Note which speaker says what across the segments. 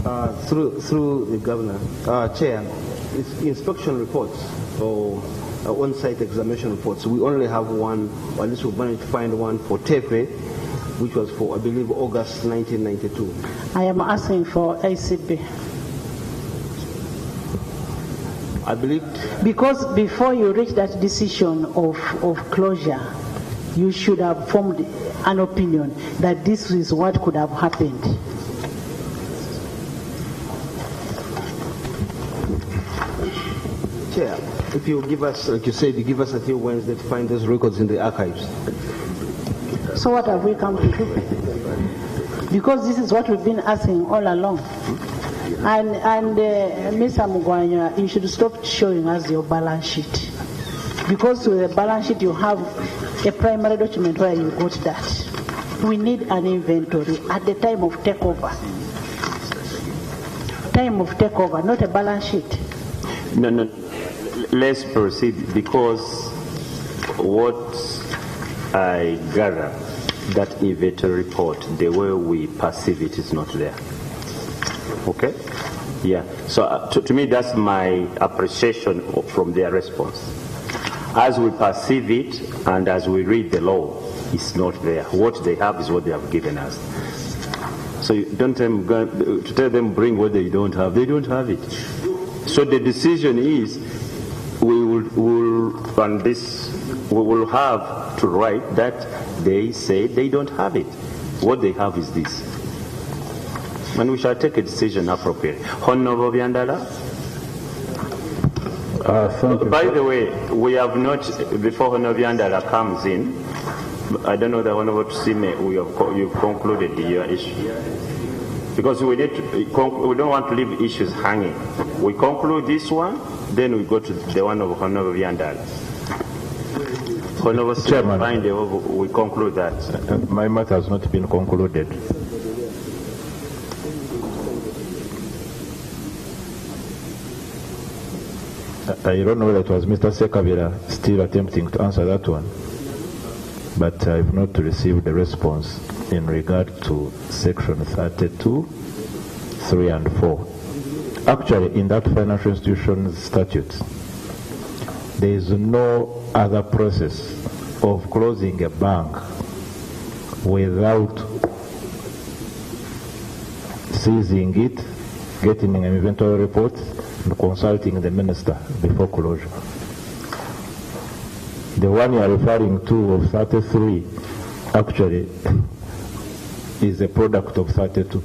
Speaker 1: Through the Governor, Chair, inspection reports or on-site examination reports, we only have one, or at least we managed to find one for Tepe, which was for, I believe, August 1992.
Speaker 2: I am asking for ACB.
Speaker 1: I believe...
Speaker 2: Because before you reach that decision of closure, you should have formed an opinion that this is what could have happened.
Speaker 1: Chair, if you give us, like you said, you give us a few Wednesday to find those records in the archives.
Speaker 2: So what have we come to do? Because this is what we've been asking all along. And Mr. Mugwanya, you should stop showing us your balance sheet. Because with the balance sheet you have a primary document where you got that. We need an inventory at the time of takeover. Time of takeover, not a balance sheet.
Speaker 3: No. Let's proceed, because what I gather, that inventory report, the way we perceive it is not there. Okay? Yeah. So to me, that's my appreciation from their response. As we perceive it and as we read the law, it's not there. What they have is what they have given us. So you don't tell them bring what they don't have. They don't have it. So the decision is we will have to write that they say they don't have it. What they have is this. And we shall take a decision appropriately. Honorable Biandala? By the way, we have not, before Honorable Biandala comes in, I don't know the Honorable Tsime, you've concluded your issue. Because we don't want to leave issues hanging. We conclude this one, then we go to the one of Honorable Biandala. Honorable Chairman, we conclude that.
Speaker 4: My matter has not been concluded. I don't know whether it was Mr. Sekabira still attempting to answer that one, but I have not received a response in regard to section 32, 3 and 4. Actually, in that financial institutions statute, there is no other process of closing a bank without seizing it, getting an inventory report, and consulting the minister before closure. The one you are referring to of 33 actually is a product of 32.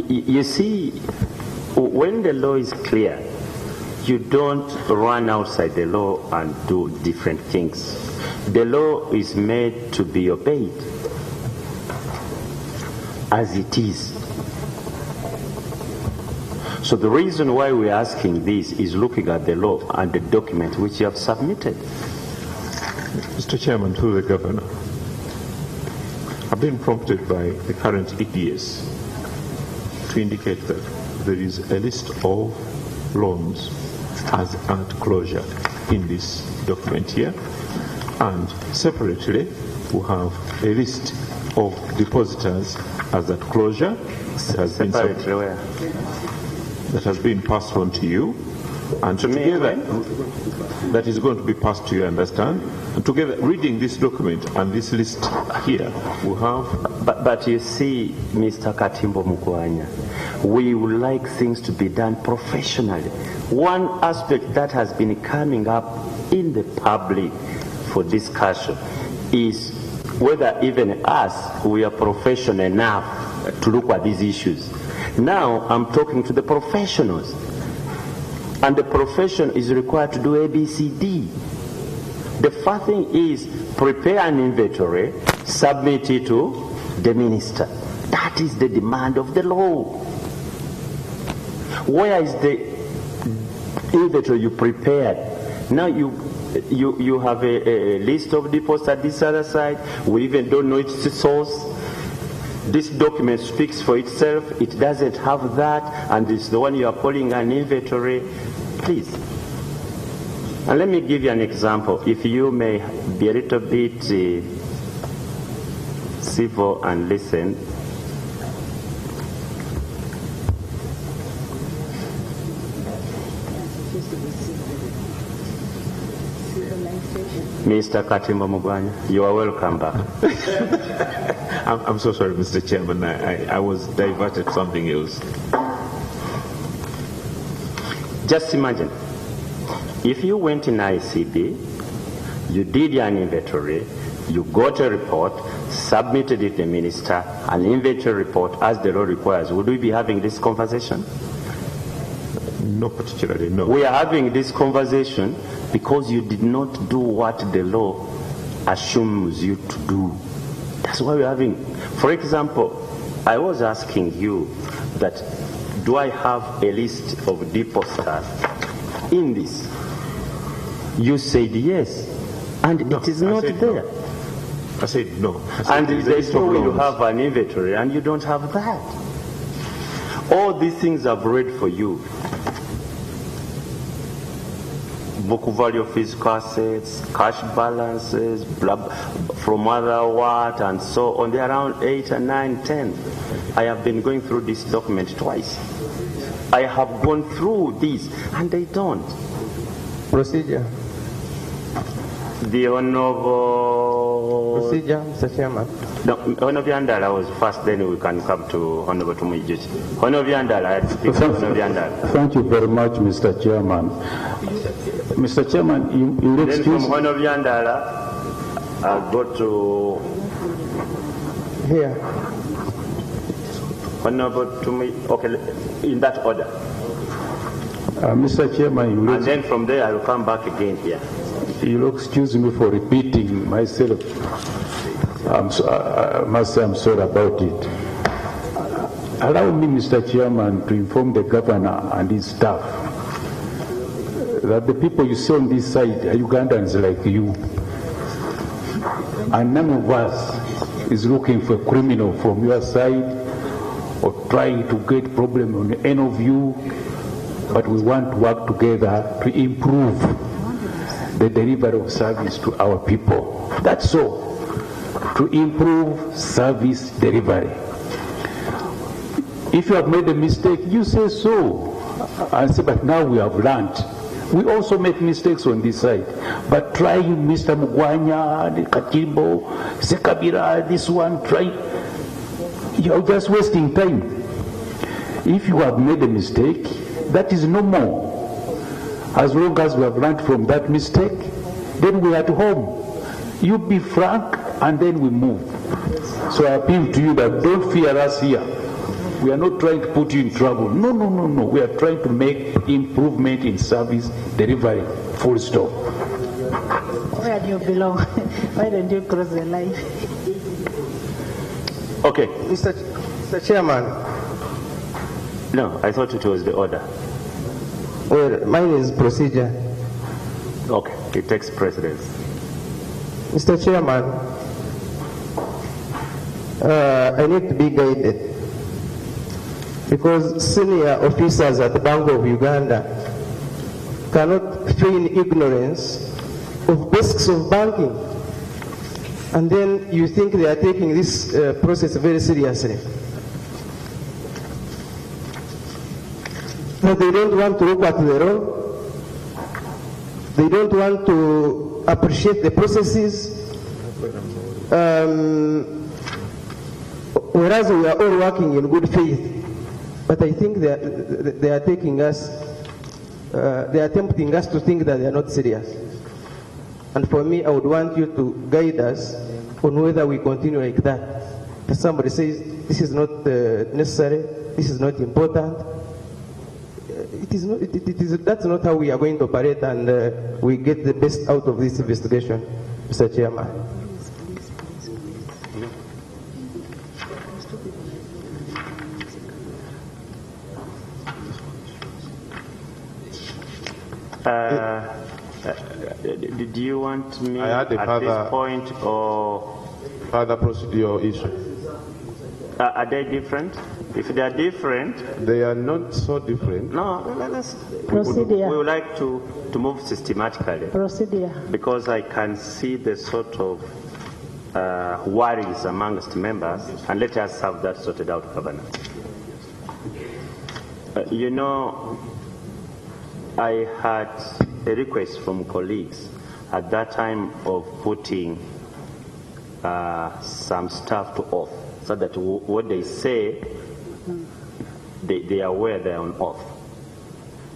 Speaker 3: You see, when the law is clear, you don't run outside the law and do different things. The law is made to be obeyed as it is. So the reason why we're asking this is looking at the law and the document which you have submitted.
Speaker 5: Mr. Chairman, to the Governor, I've been prompted by the current EPS to indicate that there is a list of loans as at closure in this document here, and separately we have a list of depositors as at closure that has been passed on to you, and together that is going to be passed to you, understand? And together, reading this document and this list here, we have...
Speaker 3: But you see, Mr. Katimbo Mukwanya, we would like things to be done professionally. One aspect that has been coming up in the public for discussion is whether even us, we are professional enough to look at these issues. Now, I'm talking to the professionals. And the profession is required to do ABCD. The first thing is prepare an inventory, submit it to the minister. That is the demand of the law. Where is the inventory you prepared? Now you have a list of deposits at this other side. We even don't know its source. This document speaks for itself. It doesn't have that, and it's the one you are calling an inventory. Please. And let me give you an example. If you may be a little bit civil and listen. Mr. Katimbo Mugwanya, you are welcome back.
Speaker 5: I'm so sorry, Mr. Chairman. I was diverted to something else.
Speaker 3: Just imagine, if you went in ICB, you did an inventory, you got a report, submitted it to the minister, an inventory report as the law requires, would we be having this conversation?
Speaker 5: No, particularly, no.
Speaker 3: We are having this conversation because you did not do what the law assumes you to do. That's why we're having. For example, I was asking you that, do I have a list of depositors in this? You said yes, and
Speaker 5: No,
Speaker 3: it is not there.
Speaker 5: No. I said no. I said
Speaker 3: And
Speaker 5: there is
Speaker 3: they told you
Speaker 5: loans.
Speaker 3: have an inventory and you don't have that. All these things I've read for you. Book value of physical assets, cash balances, from other what, and so on. They're around 8 and 9, 10. I have been going through this document twice. I have gone through these, and they don't.
Speaker 6: Procedure.
Speaker 3: The Honorable...
Speaker 6: Procedure, Mr. Chairman.
Speaker 3: No, Honorable Yandala was first, then we can come to Honorable Tumuijuchi. Honorable Yandala, I speak to Honorable Yandala.
Speaker 7: Thank you very much, Mr. Chairman. Mr. Chairman, you
Speaker 3: Then
Speaker 7: excuse
Speaker 3: from Honorable Yandala, I'll go to
Speaker 6: Here.
Speaker 3: Honorable Tumi. Okay, in that order.
Speaker 7: Mr. Chairman,
Speaker 3: And then from there, I will come back again here.
Speaker 7: you'll excuse me for repeating myself. I must say I'm sorry about it. Allow me, Mr. Chairman, to inform the governor and his staff that the people you see on this side are Ugandans like you. And none of us is looking for a criminal from your side or trying to get problem on any of you, but we want to work together to improve the delivery of service to our people. That's all. To improve service delivery. If you have made a mistake, you say so. And say, but now we have learned. We also make mistakes on this side. But try Mr. Mugwanya, Katimbo, Sekabira, this one, try. You're just wasting time. If you have made a mistake, that is no more. As long as we have learned from that mistake, then we are at home. You be frank, and then we move. So I appeal to you that don't fear us here. We are not trying to put you in trouble. No, no, no, no. We are trying to make improvement in service delivery. Full stop.
Speaker 2: Where do you belong? Why don't you cross the line?
Speaker 3: Okay.
Speaker 6: Mr. Chairman,
Speaker 3: No, I thought it was the order.
Speaker 6: well, mine is procedure.
Speaker 3: Okay, it takes precedence.
Speaker 6: Mr. Chairman, I need to be guided because senior officers at the Bank of Uganda cannot feign ignorance of basics of banking, and then you think they are taking this process very seriously. But they don't want to look at the law. They don't want to appreciate the processes. Whereas we are all working in good faith. But I think they are taking us, they are tempting us to think that they are not serious. And for me, I would want you to guide us on whether we continue like that. If somebody says, this is not necessary, this is not important, that's not how we are going to operate, and we get the best out of this investigation, Mr. Chairman.
Speaker 3: Do you want me
Speaker 8: I had a
Speaker 3: at
Speaker 8: further-
Speaker 3: this point, or
Speaker 8: Further procedural issue.
Speaker 3: are they different? If they are different,
Speaker 5: They are not so different.
Speaker 3: no, let's,
Speaker 2: Procedure.
Speaker 3: we would like to move systematically
Speaker 2: Procedure.
Speaker 3: because I can see the sort of worries amongst members, and let us have that sorted out, Governor. You know, I had a request from colleagues at that time of putting some staff to oath, so that what they say, they are aware they are on oath.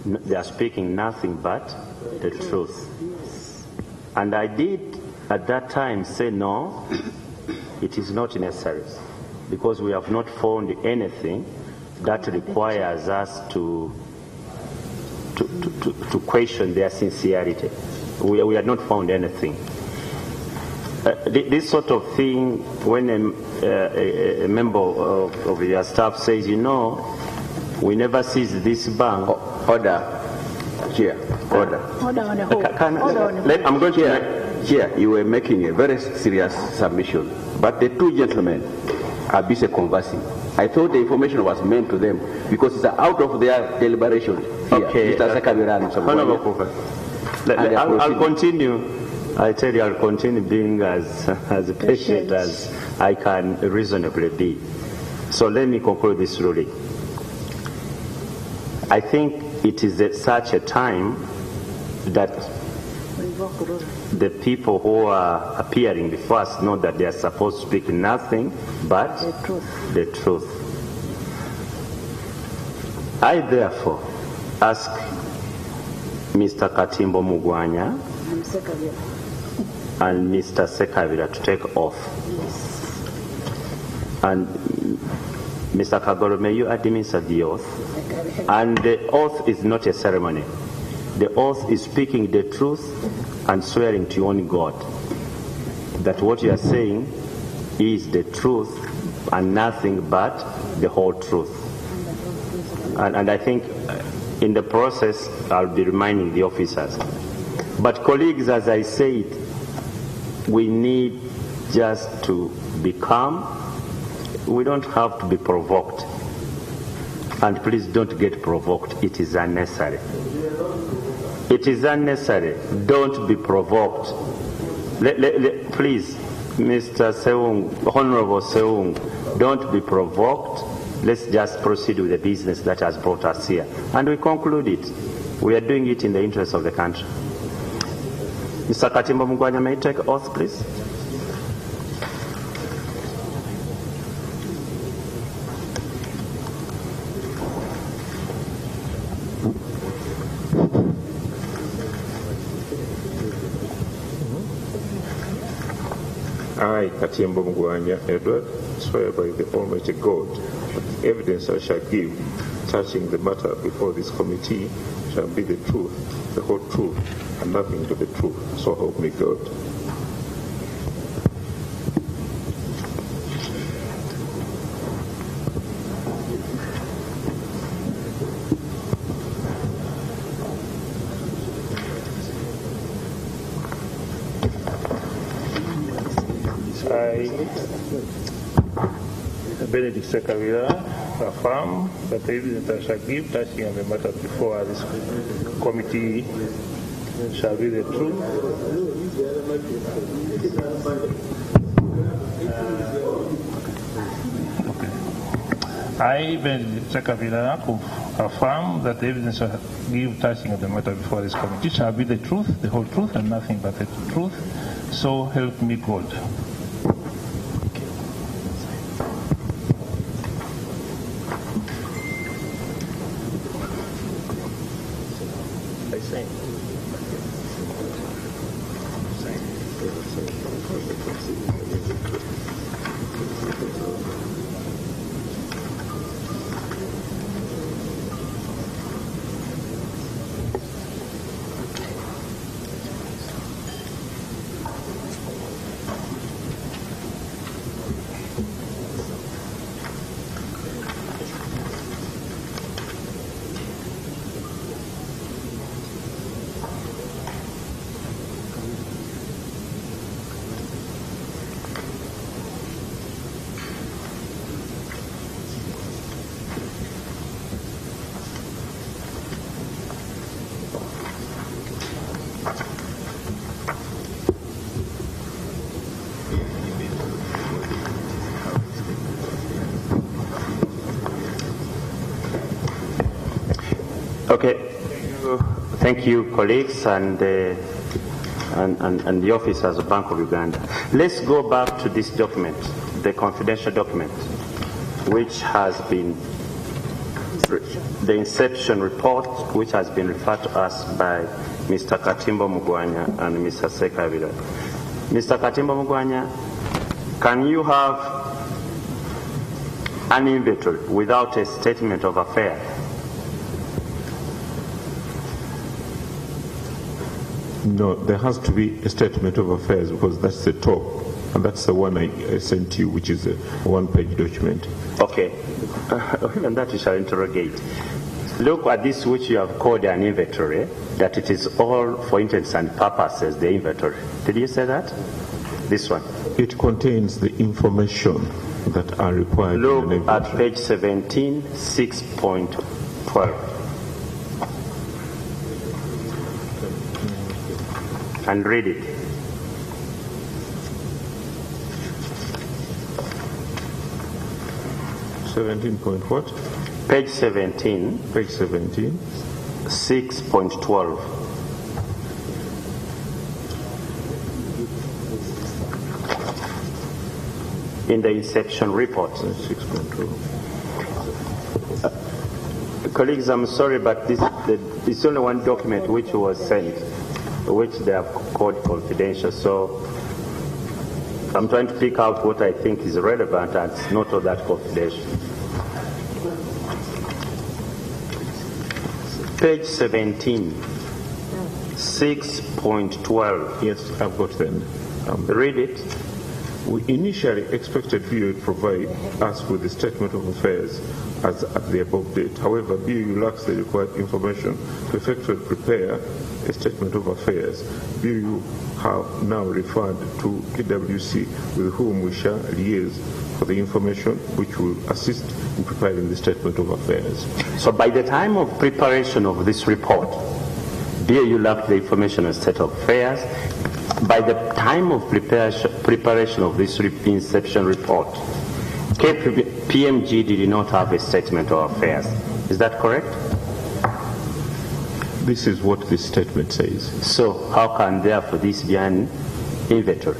Speaker 3: They are speaking nothing but the truth. And I did at that time say no, it is not necessary, because we have not found anything that requires us to question their sincerity. We had not found anything. This sort of thing, when a member of your staff says, you know, we never seized this bank.
Speaker 8: Order. Chair. Order.
Speaker 2: Order on the whole.
Speaker 3: I'm going to
Speaker 8: Chair, you were making a very serious submission, but the two gentlemen are busy conversing. I thought the information was meant to them because it's out of their deliberation. Here.
Speaker 3: Okay.
Speaker 8: Mr. Sekabira and
Speaker 3: Honorable
Speaker 8: Mr.
Speaker 3: Kuka. I'll continue. I tell you, I'll continue being as patient as I can reasonably be. So let me conclude this ruling. I think it is at such a time that the people who are appearing before us know that they are supposed to speak nothing but the truth. I therefore ask Mr. Katimbo Mugwanya and Mr. Sekabira to take oath. And Mr. Kagoro, may you administer the oath? And the oath is not a ceremony. The oath is speaking the truth and swearing to your own God that what you are saying is the truth and nothing but the whole truth. And I think in the process, I'll be reminding the officers. But colleagues, as I said, we need just to be calm. We don't have to be provoked. And please don't get provoked. It is unnecessary. It is unnecessary. Don't be provoked. Please, Mr. Seung, Honorable Seung, don't be provoked. Let's just proceed with the business that has brought us here. And we conclude it. We are doing it in the interest of the country. Mr. Katimbo Mugwanya, may you take oath, please?
Speaker 5: I, Katimbo Mugwanya Edward, swear by the Almighty God that the evidence I shall give touching the matter before this committee shall be the truth, the whole truth, and nothing but the truth. So help me God.
Speaker 9: I, Benedict Sekabira, affirm that the evidence I shall give touching the matter before this committee shall be the truth. I, Benedict Sekabira, affirm that the evidence I give touching the matter before this committee shall be the truth, the whole truth, and nothing but the truth. So help me God.
Speaker 3: Okay. Thank you, colleagues, and the officers of Bank of Uganda. Let's go back to this document, the confidential document, which has been the inception report, which has been referred to us by Mr. Katimbo Mugwanya and Mr. Sekabira. Mr. Katimbo Mugwanya, can you have an inventory without a statement of affairs?
Speaker 5: No, there has to be a statement of affairs because that's the top, and that's the one I sent you, which is a one-page document.
Speaker 3: Okay. Even that you shall interrogate. Look at this, which you have called an inventory, that it is all for intents and purposes, the inventory. Did you say that? This one.
Speaker 5: It contains the information that are required.
Speaker 3: Look at page 17, 6.12. And read it.
Speaker 5: 17 point what?
Speaker 3: Page 17.
Speaker 5: Page 17.
Speaker 3: 6.12. In the inception report.
Speaker 5: 6.12.
Speaker 3: Colleagues, I'm sorry, but it's only one document which was sent, which they have called confidential. So I'm trying to pick out what I think is relevant and it's not all that confidential. Page 17, 6.12.
Speaker 5: Yes, I've got them.
Speaker 3: Read it.
Speaker 5: We initially expected BOE to provide us with a statement of affairs as at the above date. However, BOE lacks the required information to effectively prepare a statement of affairs. BOE have now referred to KWC, with whom we shall liaise for the information which will assist in preparing the statement of affairs.
Speaker 3: So by the time of preparation of this report, BOE lacked the information on state of affairs. By the time of preparation of this inception report, PMG did not have a statement of affairs. Is that correct?
Speaker 5: This is what this statement says.
Speaker 3: So how can therefore this be an inventory?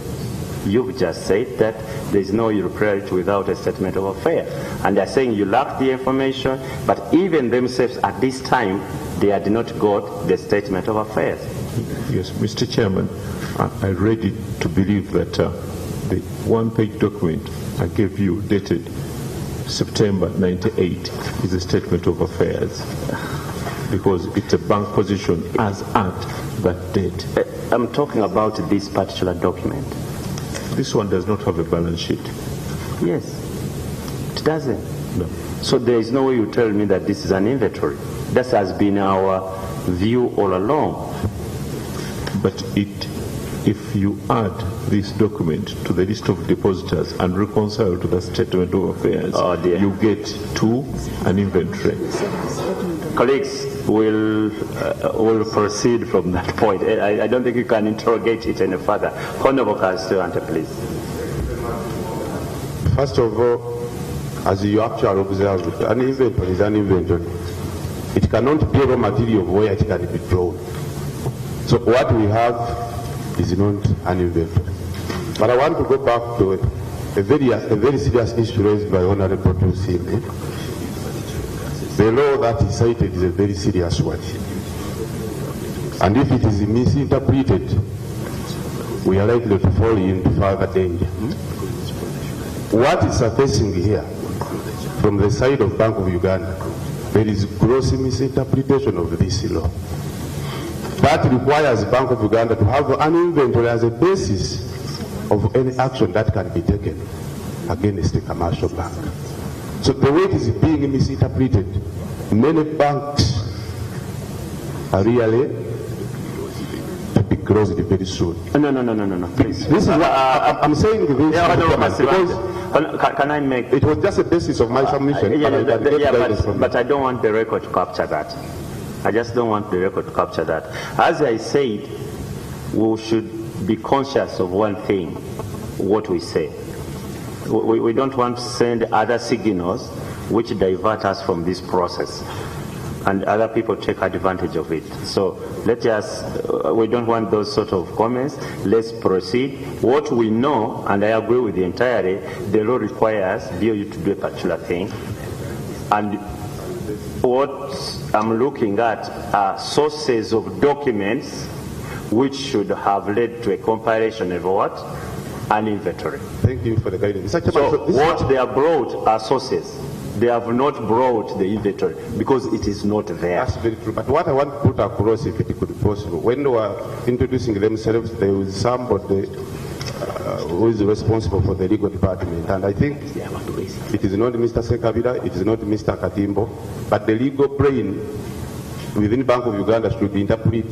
Speaker 3: You've just said that there is no irreparity without a statement of affairs. And they're saying you lack the information, but even themselves at this time, they had not got the statement of affairs.
Speaker 5: Yes, Mr. Chairman, I'm ready to believe that the one-page document I gave you dated September 98 is a statement of affairs because it's a bank position as at that date.
Speaker 3: I'm talking about this particular document.
Speaker 5: This one does not have a balance sheet.
Speaker 3: Yes, it doesn't.
Speaker 5: No.
Speaker 3: So there is no way you tell me that this is an inventory. That has been our view all along.
Speaker 5: But if you add this document to the list of depositors and reconcile to the statement of affairs, you get to an inventory.
Speaker 3: Colleagues, we'll proceed from that point. I don't think you can interrogate it any further. Honorable Constituent, please.
Speaker 10: First of all, as you actually observed, an inventory is an inventory. It cannot be raw material where it can be drawn. So what we have is not an inventory. But I want to go back to a very serious issue raised by Honorable Tusini. The law that is cited is a very serious one. And if it is misinterpreted, we are likely to fall into further danger. What is surfacing here from the side of Bank of Uganda, there is gross misinterpretation of this law. That requires Bank of Uganda to have an inventory as a basis of any action that can be taken against a commercial bank. So the way it is being misinterpreted, many banks are really to be closed very soon.
Speaker 3: No, please.
Speaker 10: This is what I'm saying. This because
Speaker 3: can I make...
Speaker 10: It was just a basis of my submission.
Speaker 3: But I don't want the record to capture that. I just don't want the record to capture that. As I said, we should be conscious of one thing, what we say. We don't want to send other signals which divert us from this process. and other people take advantage of it. So let's just, we don't want those sort of comments. Let's proceed. What we know, and I agree with you entirely, the law requires BOU to do a particular thing. And what I'm looking at are sources of documents which should have led to a compilation of what? An inventory.
Speaker 10: Thank you for the guidance.
Speaker 3: So what they have brought are sources. They have not brought the inventory because it is not there.
Speaker 10: That's very true. But what I want to put across, if it could be possible, when they were introducing themselves, there was somebody who is responsible for the legal department. And I think it is not Mr. Sekabira, it is not Mr. Katimbo, but the legal brain within Bank of Uganda should interpret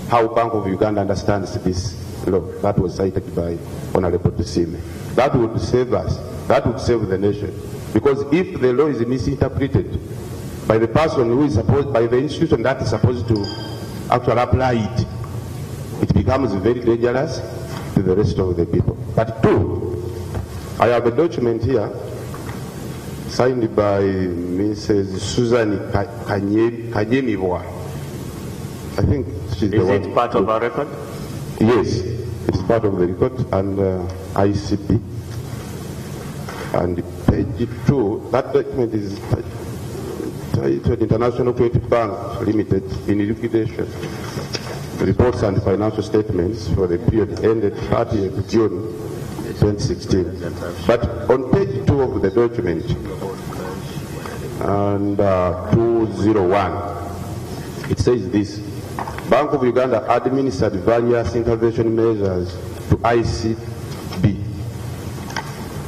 Speaker 10: how Bank of Uganda understands this law. That was cited by Honorable Tusime. That would save us. That would save the nation. Because if the law is misinterpreted by the person who is supposed, by the institution that is supposed to actually apply it, it becomes very dangerous to the rest of the people. But two, I have a document here signed by Mrs. Susan Kanyemibwa. I think she's the one.
Speaker 3: Is it part of our record?
Speaker 10: Yes, it is part of the record, and ICP. And page 2, that document is titled International Credit Bank Limited in liquidation. Reports and financial statements for the period ended 30th June 2016. But on page 2 of the document, and 201, it says this: Bank of Uganda administered various intervention measures to ICB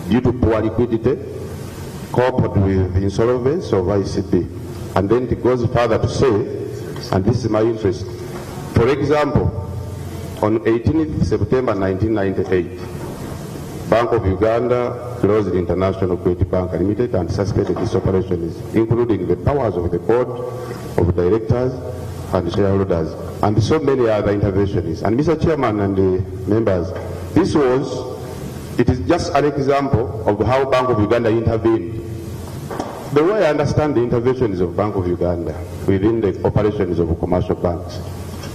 Speaker 10: due to poor liquidity, coupled with insolvency of ICB. And then it goes further to say, and this is my interest, for example, on 18th September 1998, Bank of Uganda closed International Credit Bank Limited and suspended its operations, including the powers of the board of directors and shareholders, and so many other interventions. And Mr. Chairman and the members, it is just an example of how Bank of Uganda intervened. The way I understand the interventions of Bank of Uganda within the operations of commercial banks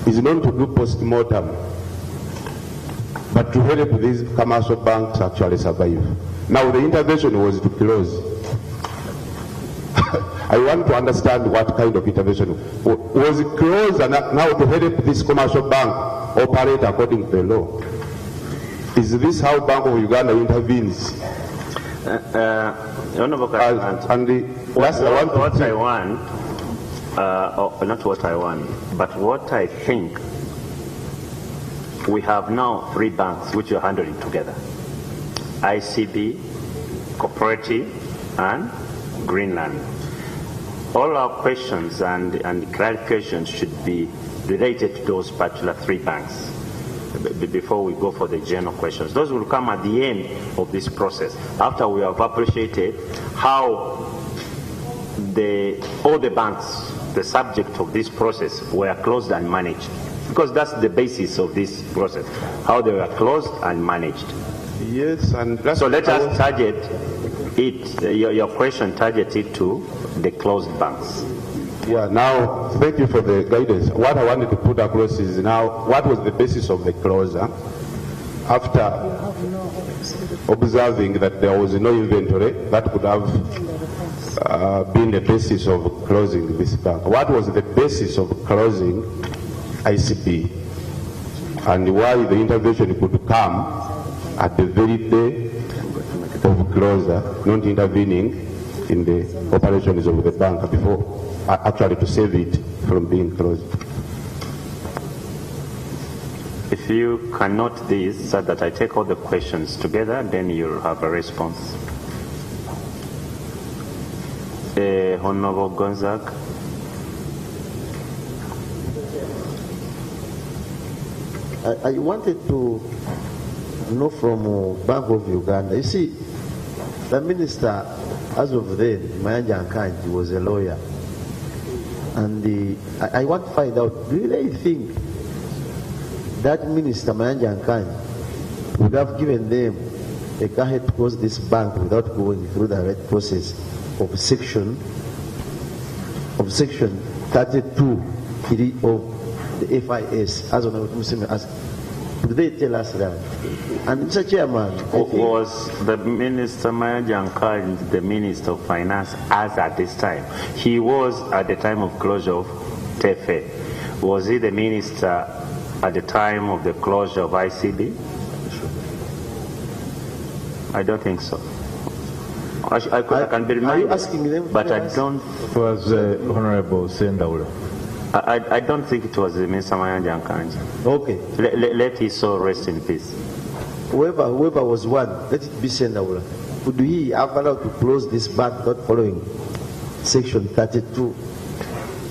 Speaker 10: is not to do post-mortem, but to help these commercial banks actually survive. Now the intervention was to close. I want to understand what kind of intervention. Was it closed and now to help this commercial bank operate according to the law? Is this how Bank of Uganda intervenes?
Speaker 3: Honorable President, not what I want, but what I think, we have now 3 banks which are handling together: ICB, Cooperative, and Greenland. All our questions and clarifications should be related to those particular 3 banks before we go for the general questions. Those will come at the end of this process, after we have appreciated how all the banks, the subject of this process, were closed and managed. Because that's the basis of this process, how they were closed and managed.
Speaker 10: Yes, and that's
Speaker 3: so let us target it, your question, target it to the closed banks.
Speaker 10: Yeah, now, thank you for the guidance. What I wanted to put across is now, what was the basis of the closure? After observing that there was no inventory, that could have been the basis of closing this bank. What was the basis of closing ICB? And why the intervention could come at the very day of closure, not intervening in the operations of the bank before, actually to save it from being closed.
Speaker 3: If you can note this, so that I take all the questions together, then you'll have a response. Honorable Gonzaga.
Speaker 11: I wanted to know from Bank of Uganda. You see, the minister, as of then, Mayanja Nkanji, was a lawyer. And I want to find out, do you really think that Minister Mayanja Nkanji would have given them a go-ahead to close this bank without going through the right process of Section of section 32 of the FIS, as on as could they tell us that? And Mr. Chairman,
Speaker 3: was the Minister Mayanjankaj the Minister of Finance as at this time? He was at the time of closure of TEFE. Was he the Minister at the time of the closure of ICB? I don't think so. I can be reminded,
Speaker 11: are you asking them?
Speaker 3: but I don't.
Speaker 4: It was Honorable Sendaula.
Speaker 3: I don't think it was Mr. Mayanjankaj.
Speaker 11: Okay.
Speaker 3: Let his soul rest in peace.
Speaker 11: Whoever was one, let it be Sendaula. Could he have allowed to close this bank not following section 32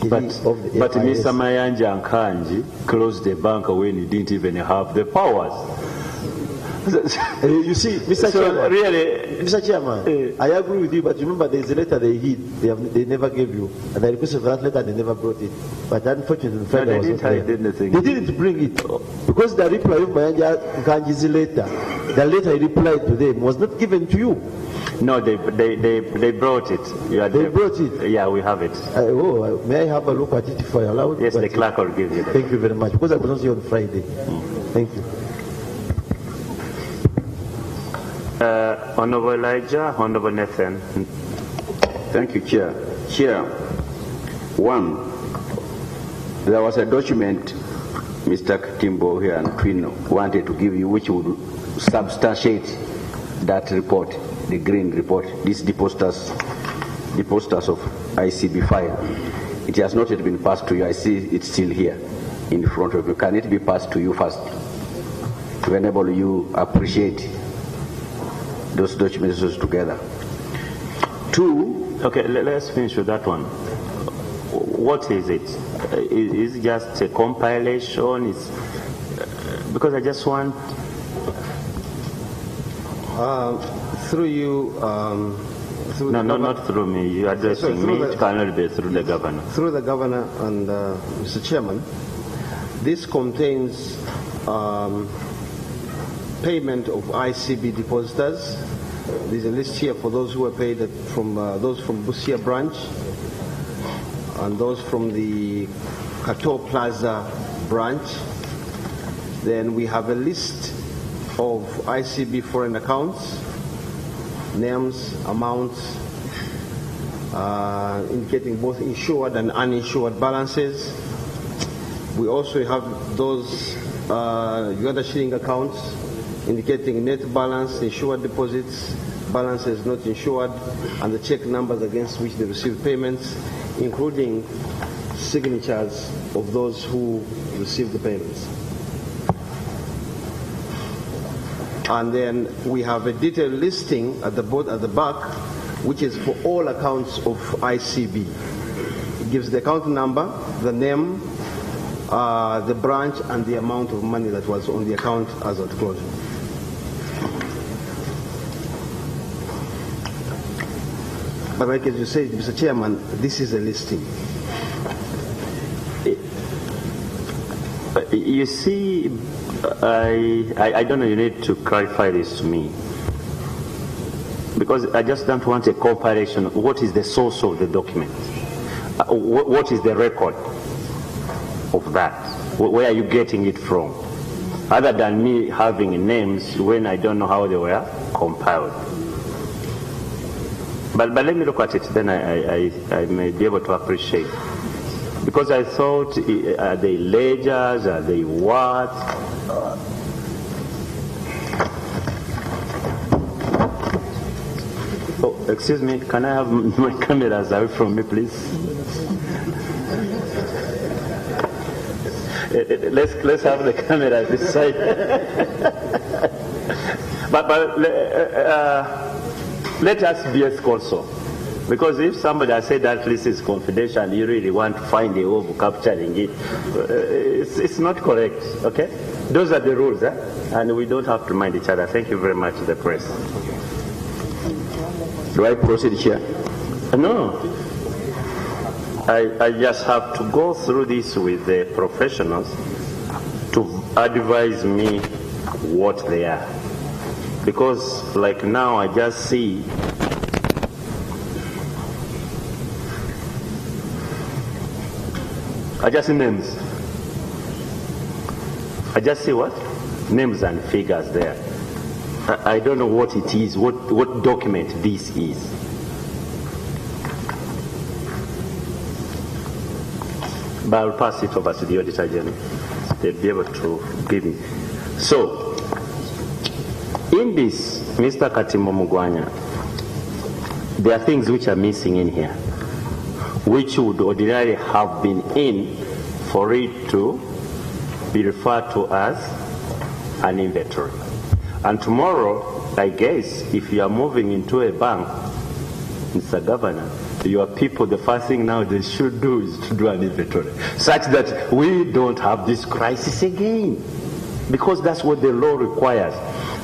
Speaker 3: But
Speaker 11: of the
Speaker 3: Mr.
Speaker 11: FIS?
Speaker 3: Mayanjankaj closed the bank when he didn't even have the powers.
Speaker 11: You see, Mr.
Speaker 3: So
Speaker 11: Chairman,
Speaker 3: really,
Speaker 11: Mr. Chairman, I agree with you, but remember there is a letter they hid, they never gave you, and I requested for that letter, they never brought it. But unfortunately, Friday
Speaker 3: they
Speaker 11: was
Speaker 3: didn't
Speaker 11: not there.
Speaker 3: hide anything.
Speaker 11: They didn't bring it because the reply of Mayanja Kanji's letter, the letter he replied to them was not given to you.
Speaker 3: No, they brought it.
Speaker 11: They brought it.
Speaker 3: Yeah, we have it.
Speaker 11: May I have a look at it if I allow?
Speaker 3: Yes, the clerk will give you that.
Speaker 11: Thank you very much. Because I was not here on Friday. Thank you.
Speaker 3: Honorable Elijah, Honorable Nathan.
Speaker 8: Thank you, Chair. Chair, one, there was a document Mr. Katimbo here and Twino wanted to give you which would substantiate that report, the green report, these depositors of ICB file. It has not yet been passed to you. I see it's still here in front of you. Can it be passed to you first to enable you appreciate those documents together? Two.
Speaker 3: Okay, let's finish with that one. What is it? Is it just a compilation? Because I just want...
Speaker 1: Through you... through
Speaker 3: no, not through me. You're addressing me. It cannot be through the governor.
Speaker 1: Through the governor and Mr. Chairman, this contains payment of ICB depositors. There's a list here for those who were paid from those from Busia branch and those from the Kato Plaza branch. Then we have a list of ICB foreign accounts, names, amounts, indicating both insured and uninsured balances. We also have those Uganda shilling accounts indicating net balance, insured deposits, balances not insured, and the check numbers against which they receive payments, including signatures of those who receive the payments. And then we have a detailed listing at the back, which is for all accounts of ICB. It gives the account number, the name, the branch, and the amount of money that was on the account as at closure. But like as you said, Mr. Chairman, this is a listing.
Speaker 3: You see, I don't know, you need to clarify this to me. Because I just don't want a comparison. What is the source of the document? What is the record of that? Where are you getting it from? Other than me having names when I don't know how they were compiled. But let me look at it, then I may be able to appreciate. Because I thought, are they ledgers, are they what? Oh, excuse me, can I have my cameras away from me, please? Let's have the cameras this side. but let us be also. Because if somebody has said that list is confidential, you really want to find a way of capturing it, it's not correct, okay? Those are the rules, and we don't have to mind each other. Thank you very much, the press.
Speaker 8: Do I proceed here?
Speaker 3: No. I just have to go through this with the professionals to advise me what they are. Because like now I just see I just see names. I just see what? Names and figures there. I don't know what it is, what document this is. But I'll pass it over to the Auditor General. They'll be able to give me. So, in this, Mr. Katimbo Mugwanya, there are things which are missing in here, which would ordinarily have been in for it to be referred to as an inventory. And tomorrow, I guess, if you are moving into a bank, Mr. Governor, your people, the first thing now they should do is to do an inventory, such that we don't have this crisis again, because that's what the law requires.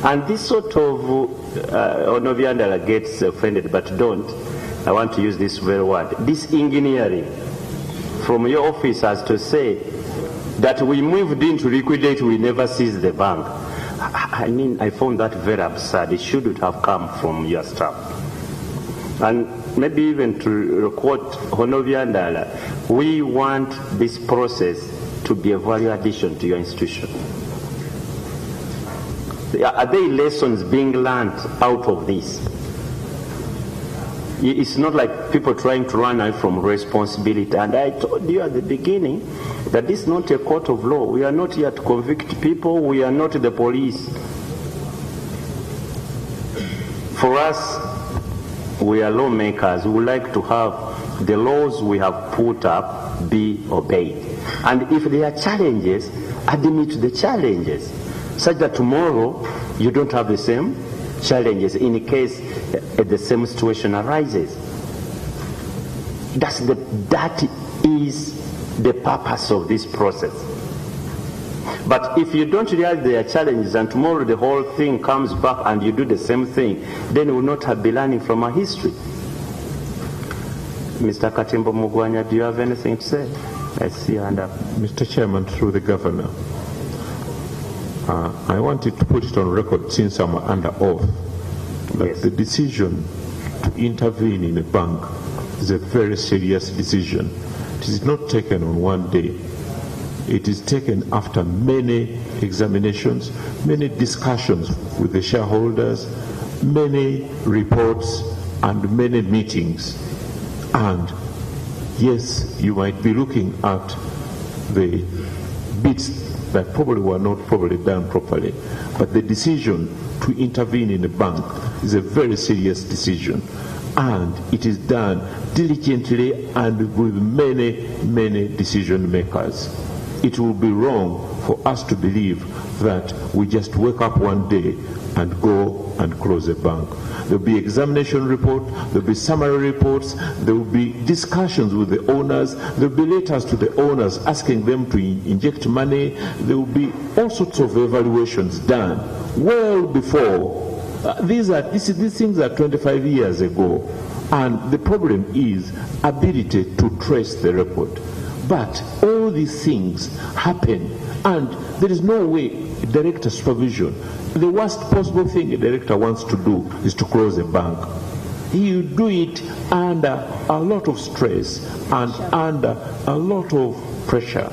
Speaker 3: And this sort of, Onoviandala gets offended, but don't. I want to use this very word. This engineering from your office as to say that we moved in to liquidate, we never seized the bank. I mean, I found that very absurd. It shouldn't have come from your staff. And maybe even to quote Honoviandala, we want this process to be a value addition to your institution. Are there lessons being learned out of this? It's not like people trying to run away from responsibility. And I told you at the beginning that this is not a court of law. We are not here to convict people. We are not the police. For us, we are lawmakers. We would like to have the laws we have put up be obeyed. And if there are challenges, admit the challenges, such that tomorrow you don't have the same challenges in case the same situation arises. That is the purpose of this process. But if you don't realize there are challenges and tomorrow the whole thing comes back and you do the same thing, then we will not have been learning from our history. Mr. Katimbo Mugwanya, do you have anything to say? I see your hand up.
Speaker 5: Mr. Chairman, through the Governor, I wanted to put it on record since I'm under oath that
Speaker 3: Yes.
Speaker 5: the decision to intervene in a bank is a very serious decision. It is not taken on one day. It is taken after many examinations, many discussions with the shareholders, many reports, and many meetings. And yes, you might be looking at the bits that probably were not done properly, but the decision to intervene in a bank is a very serious decision, and it is done diligently and with many decision makers. It will be wrong for us to believe that we just wake up one day and go and close a bank. There will be examination report, there will be summary reports, there will be discussions with the owners, there will be letters to the owners asking them to inject money, there will be all sorts of evaluations done well before. These things are 25 years ago, and the problem is ability to trace the record. But all these things happen, and there is no way director supervision. The worst possible thing a director wants to do is to close a bank. You do it under a lot of stress and under a lot of pressure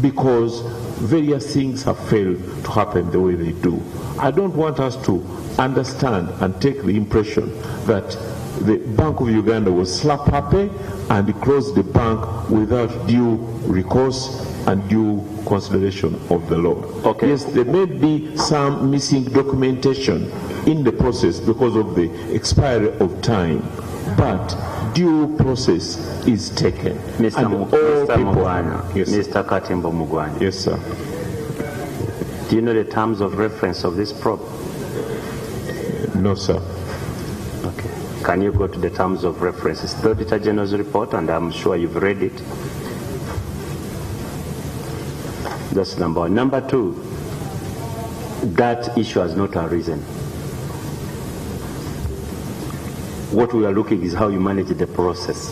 Speaker 5: because various things have failed to happen the way they do. I don't want us to understand and take the impression that the Bank of Uganda was slap happy and closed the bank without due recourse and due consideration of the law.
Speaker 3: Okay.
Speaker 5: Yes, there may be some missing documentation in the process because of the expiry of time, but due process is taken.
Speaker 3: Mr. Mugwanya,
Speaker 5: yes,
Speaker 3: Mr. Katimbo Mugwanya.
Speaker 5: yes, sir.
Speaker 3: Do you know the terms of reference of this probe?
Speaker 5: No, sir.
Speaker 3: Okay. Can you go to the terms of reference? It's the Auditor General's report, and I'm sure you've read it. That's number one. Number two, that issue has not arisen. What we are looking is how you manage the process.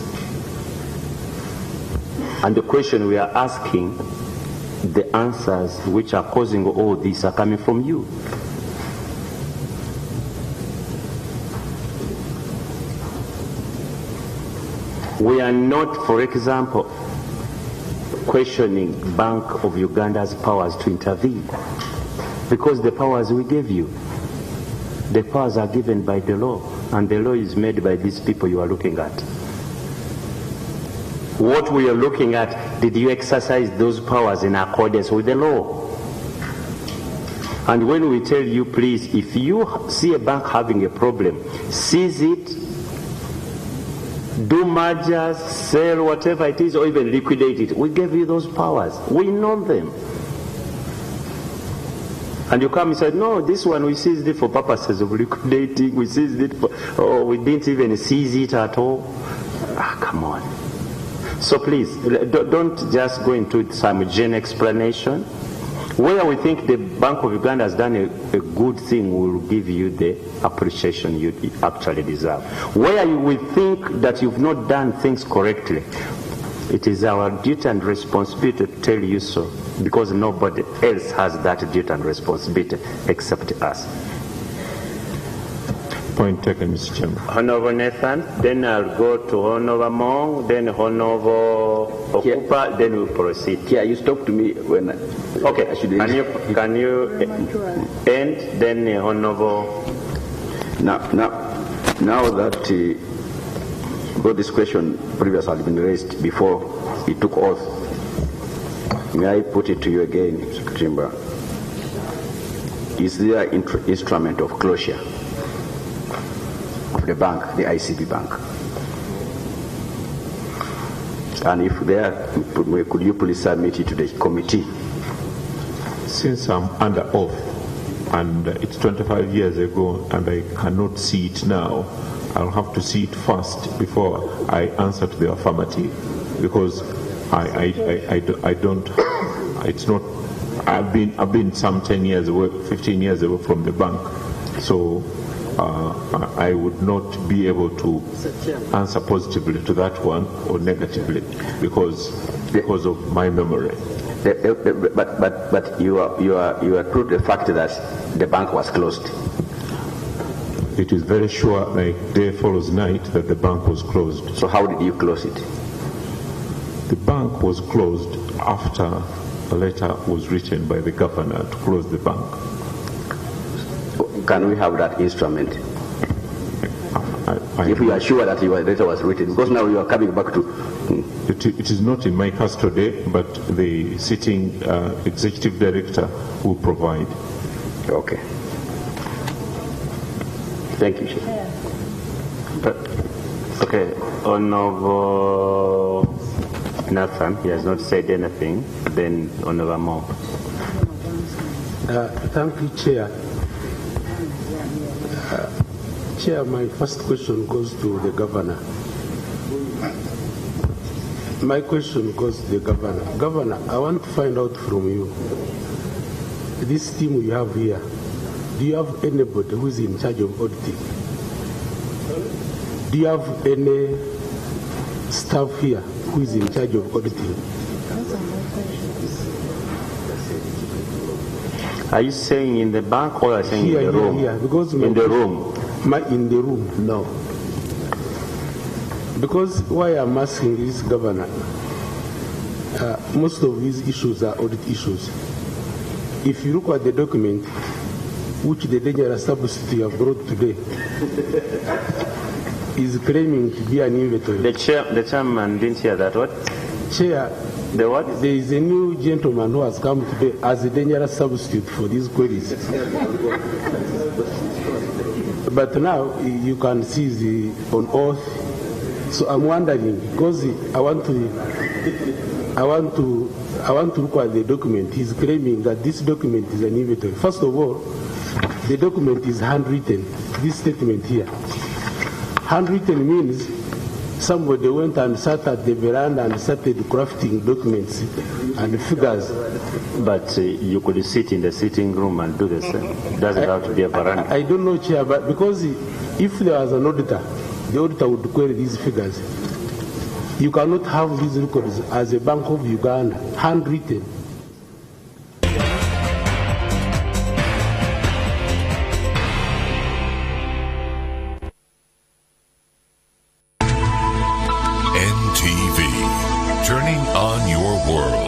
Speaker 3: And the question we are asking, the answers which are causing all this are coming from you. We are not, for example, questioning Bank of Uganda's powers to intervene. Because the powers we gave you, the powers are given by the law, and the law is made by these people you are looking at. What we are looking at, did you exercise those powers in accordance with the law? And when we tell you, please, if you see a bank having a problem, seize it, do mergers, sell whatever it is, or even liquidate it. We gave you those powers. We know them. And you come and say, no, this one we seized it for purposes of liquidating, we seized it for, oh, we didn't even seize it at all. Ah, come on. So please, don't just go into some general explanation. Where we think the Bank of Uganda has done a good thing, we will give you the appreciation you actually deserve. Where you will think that you've not done things correctly, it is our duty and responsibility to tell you so, because nobody else has that duty and responsibility except us.
Speaker 5: Point taken, Mr. Chairman.
Speaker 3: Honorable Nathan, then I'll go to Honorable Mong, then Honorable Okupa, then we'll proceed.
Speaker 8: Yeah, you stopped me when
Speaker 3: okay,
Speaker 8: I should
Speaker 3: can you end, then Honorable...
Speaker 8: Now that because this question previously had been raised before he took oath, may I put it to you again, Mr. Timber? Is there an instrument of closure of the bank, the ICB bank? And if there, could you please submit it to the committee?
Speaker 5: Since I'm under oath, and it's 25 years ago, and I cannot see it now, I'll have to see it first before I answer to the affirmative, because I don't, it's not, I've been some 10 years away, 15 years away from the bank, so I would not be able to answer positively to that one or negatively because of my memory.
Speaker 8: But you are true to the fact that the bank was closed.
Speaker 5: It is very sure, like day follows night, that the bank was closed.
Speaker 8: So how did you close it?
Speaker 5: The bank was closed after a letter was written by the governor to close the bank.
Speaker 8: Can we have that instrument? If you are sure that your letter was written, because now you are coming back to...
Speaker 5: It is not in my custody, but the sitting executive director will provide.
Speaker 8: Okay. Thank you, Chair.
Speaker 3: Okay, Honorable Nathan, he has not said anything. Then Honorable Mo.
Speaker 12: Thank you, Chair. Chair, my first question goes to the governor. My question goes to the governor. Governor, I want to find out from you, this team you have here, do you have anybody who is in charge of auditing? Do you have any staff here who is in charge of auditing?
Speaker 3: Are you saying in the bank or are you saying in the room?
Speaker 12: Here, because
Speaker 3: in the room?
Speaker 12: In the room, no. Because why I'm asking this, Governor, most of these issues are audit issues. If you look at the document which the dangerous substitute you have brought today is claiming to be an inventory.
Speaker 3: The chairman didn't hear that. What?
Speaker 12: Chair,
Speaker 3: the what?
Speaker 12: There is a new gentleman who has come today as a dangerous substitute for these queries. But now you can see the on oath. So I'm wondering, because I want to look at the document. He's claiming that this document is an inventory. First of all, the document is handwritten. This statement here. Handwritten means somebody went and sat at the veranda and started crafting documents and figures.
Speaker 3: But you could sit in the sitting room and do the same. Doesn't have to be a veranda.
Speaker 12: I don't know, Chair, but because if there was an auditor, the auditor would query these figures. You cannot have these records as a Bank of Uganda, handwritten.
Speaker 13: NTV, turning on your world.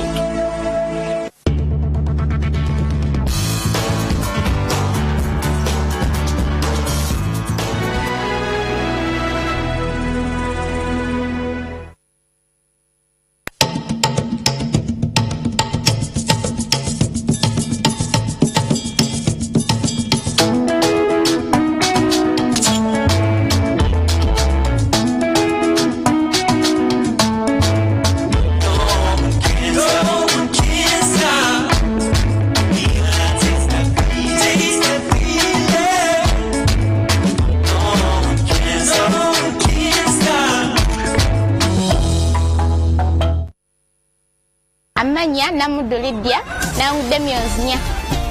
Speaker 13: 4 namuddo Lydia nawangudde millions 4.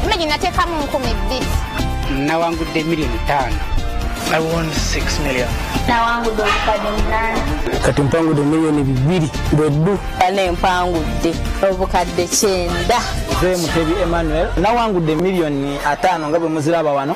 Speaker 13: Imagine nateekamu 10,000.
Speaker 14: Nawangudde million 5. I won 6 million.
Speaker 15: Nawangudde obukadde 8.
Speaker 14: Kati mpangudde million 2 bweddu.
Speaker 15: Bane mpangudde obukadde 9.
Speaker 14: Nze Mutebi Emmanuel nawangudde million 5 nga bwe muziraba wano.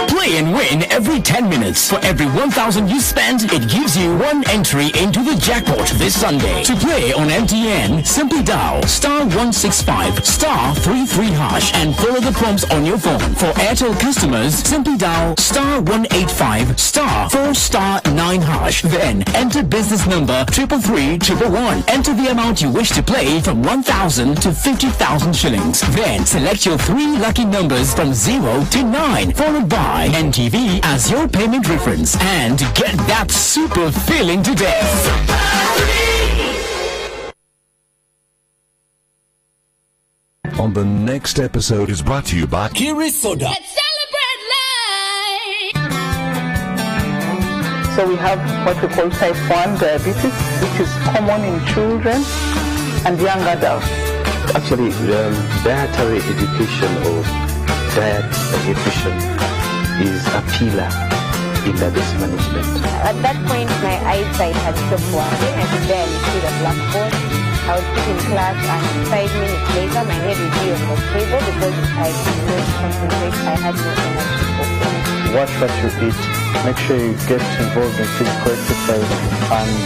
Speaker 16: Play and win every 10 minutes. For every 1,000 you spend, it gives you 1 entry into the jackpot this Sunday. To play on MTN, simply dial *165 *33# and follow the prompts on your phone. For Airtel customers, simply dial *185 *4*9#. Then enter business number 33311. Enter the amount you wish to play from 1,000 to 50,000 shillings. Then select your 3 lucky numbers from 0 to 9, followed by NTV as your payment reference, and get that super feeling today.
Speaker 17: On the next episode is brought to you by
Speaker 16: Kiri Soda.
Speaker 18: So we have what we call type 1 diabetes, which is common in children and young adults.
Speaker 3: Actually, dietary education or diet nutrition is a pillar in diabetes management.
Speaker 13: At that point, my eyesight had stopped working. I could barely see the blackboard. I would sit in class and 5 minutes later, my head would be on the table because I could not concentrate. I had no energy for anything.
Speaker 19: Watch what you eat. Make sure you get involved in physical exercise and